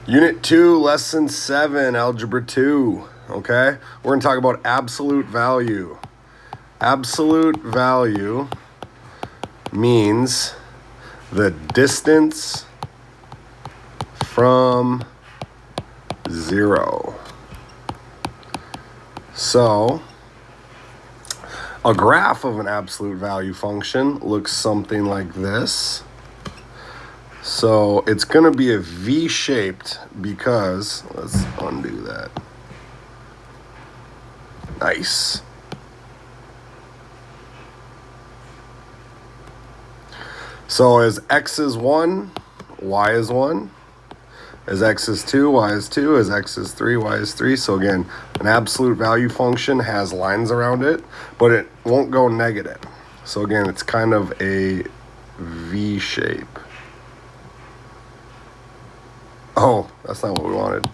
Unit 2, Lesson 7, Algebra 2, okay? We're going to talk about absolute value. Absolute value means the distance from 0. So, a graph of an absolute value function looks something like this. So it's going to be a V-shaped because, let's undo that. Nice. So as x is 1, y is 1. As x is 2, y is 2. As x is 3, y is 3. So again, an absolute value function has lines around it, but it won't go negative. So again, it's kind of a V shape. Oh, that's not what we wanted.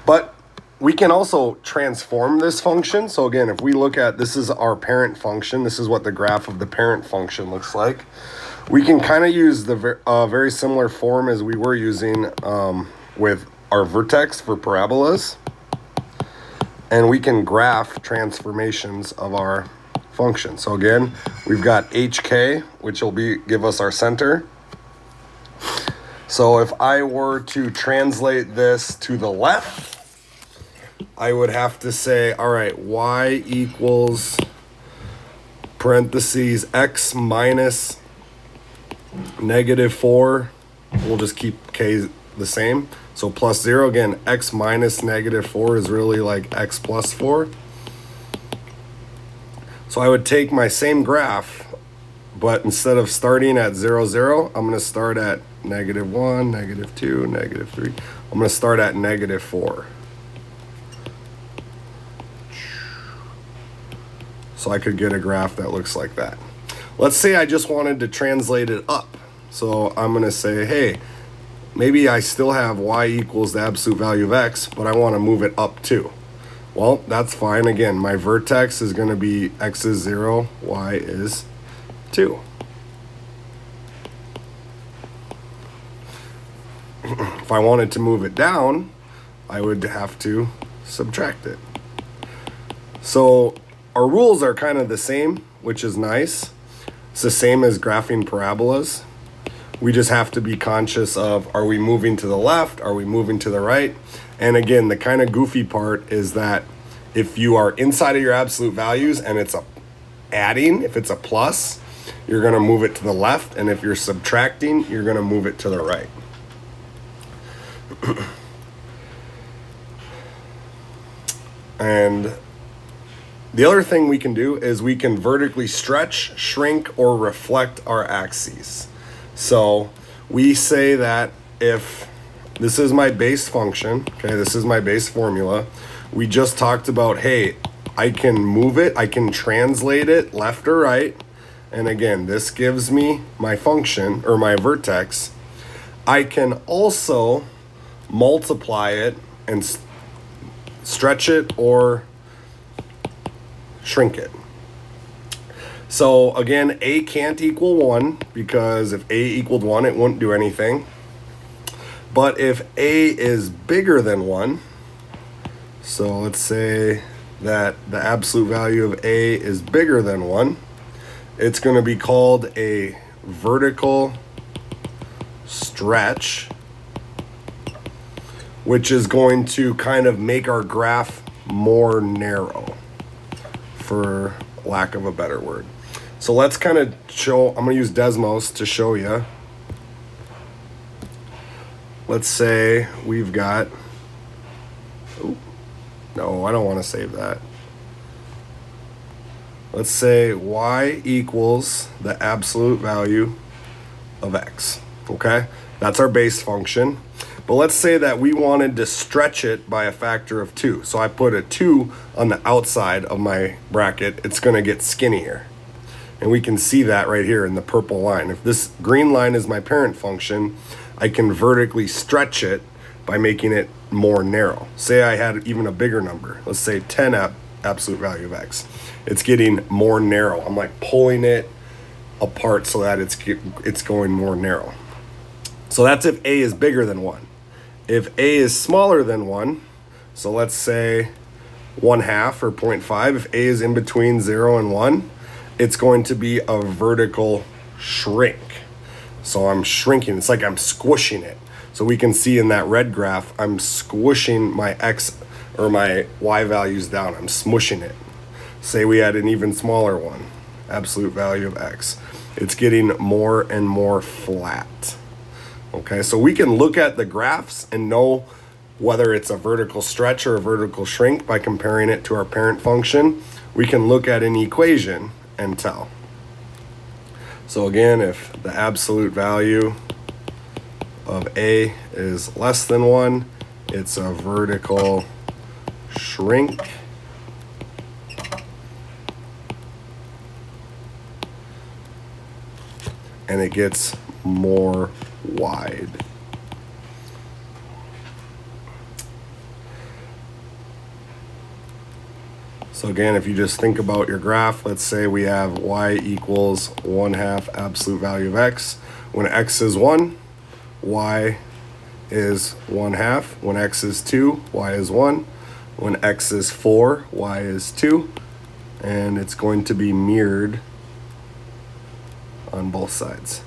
But we can also transform this function. So again, if we look at, this is our parent function. This is what the graph of the parent function looks like. We can kind of use the very similar form as we were using with our vertex for parabolas. And we can graph transformations of our function. So again, we've got HK, which will give us our center. So if I were to translate this to the left, I would have to say, all right, y equals parentheses x minus -4. We'll just keep k the same. So plus 0, again, x minus -4 is really like x plus 4. So I would take my same graph, but instead of starting at 0, 0, I'm going to start at -1, -2, -3. I'm going to start at -4. So I could get a graph that looks like that. Let's say I just wanted to translate it up. So I'm going to say, hey, maybe I still have y equals the absolute value of x, but I want to move it up too. Well, that's fine. Again, my vertex is going to be x is 0, y is 2. If I wanted to move it down, I would have to subtract it. So our rules are kind of the same, which is nice. It's the same as graphing parabolas. We just have to be conscious of, are we moving to the left? Are we moving to the right? And again, the kind of goofy part is that if you are inside of your absolute values and it's a adding, if it's a plus, you're going to move it to the left. And if you're subtracting, you're going to move it to the right. And the other thing we can do is we can vertically stretch, shrink, or reflect our axes. So we say that if this is my base function, okay, this is my base formula, we just talked about, hey, I can move it, I can translate it left or right. And again, this gives me my function or my vertex. I can also multiply it and stretch it or shrink it. So again, a can't equal 1 because if a equaled 1, it wouldn't do anything. But if a is bigger than 1, so let's say that the absolute value of a is bigger than 1, it's going to be called a vertical stretch, which is going to kind of make our graph more narrow, for lack of a better word. So let's kind of show, I'm going to use Desmos to show you. Let's say we've got, oh, no, I don't want to save that. Let's say y equals the absolute value of x, okay? That's our base function. But let's say that we wanted to stretch it by a factor of 2. So I put a 2 on the outside of my bracket. It's going to get skinnier. And we can see that right here in the purple line. If this green line is my parent function, I can vertically stretch it by making it more narrow. Say I had even a bigger number. Let's say 10 absolute value of x. It's getting more narrow. I'm like pulling it apart so that it's going more narrow. So that's if a is bigger than 1. If a is smaller than 1, so let's say 1/2 or 0.5, if a is in between 0 and 1, it's going to be a vertical shrink. So I'm shrinking. It's like I'm squishing it. So we can see in that red graph, I'm squishing my x or my y values down. I'm smushing it. Say we had an even smaller one, absolute value of x. It's getting more and more flat. Okay, so we can look at the graphs and know whether it's a vertical stretch or a vertical shrink by comparing it to our parent function. We can look at an equation and tell. So again, if the absolute value of a is less than 1, it's a vertical shrink. And it gets more wide. So again, if you just think about your graph, let's say we have y equals 1/2 absolute value of x. When x is 1, y is 1/2. When x is 2, y is 1. When x is 4, y is 2. And it's going to be mirrored on both sides.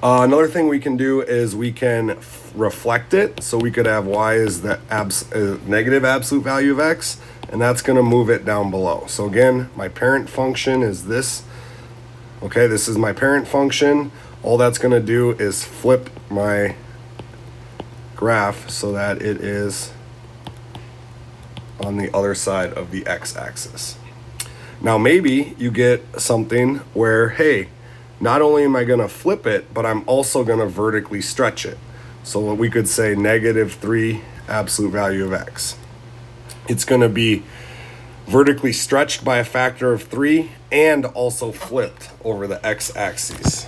Another thing we can do is we can reflect it. So we could have y is the negative absolute value of x, and that's going to move it down below. So again, my parent function is this. Okay, this is my parent function. All that's going to do is flip my graph so that it is on the other side of the x-axis. Now maybe you get something where, hey, not only am I going to flip it, but I'm also going to vertically stretch it. So we could say -3 absolute value of x. It's going to be vertically stretched by a factor of 3 and also flipped over the x-axis.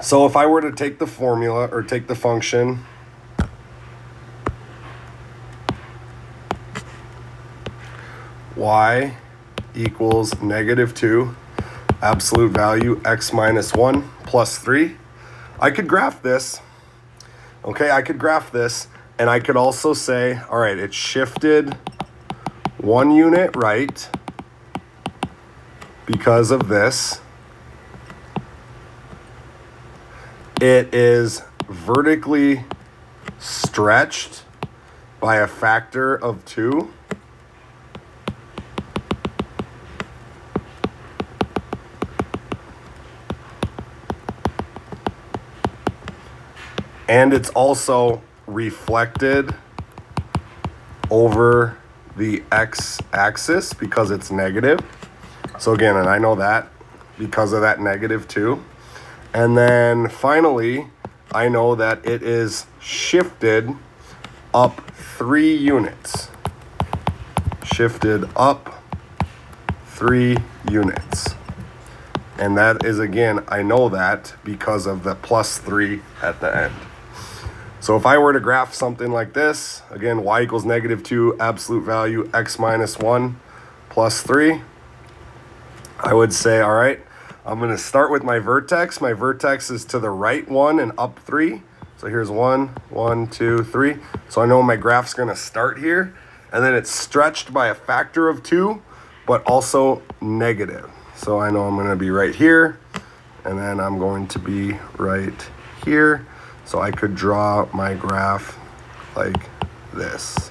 So if I were to take the formula or take the function y equals -2 absolute value x minus 1 plus 3, I could graph this. Okay, I could graph this, and I could also say, all right, it shifted 1 unit right because of this. It is vertically stretched by a factor of 2. And it's also reflected over the x-axis because it's negative. So again, and I know that because of that -2. And then finally, I know that it is shifted up 3 units. Shifted up 3 units. And that is, again, I know that because of the +3 at the end. So if I were to graph something like this, again, y equals -2 absolute value x minus 1 plus 3, I would say, all right, I'm going to start with my vertex. My vertex is to the right 1 and up 3. So here's 1, 1, 2, 3. So I know my graph's going to start here. And then it's stretched by a factor of 2, but also negative. So I know I'm going to be right here. And then I'm going to be right here. So I could draw my graph like this.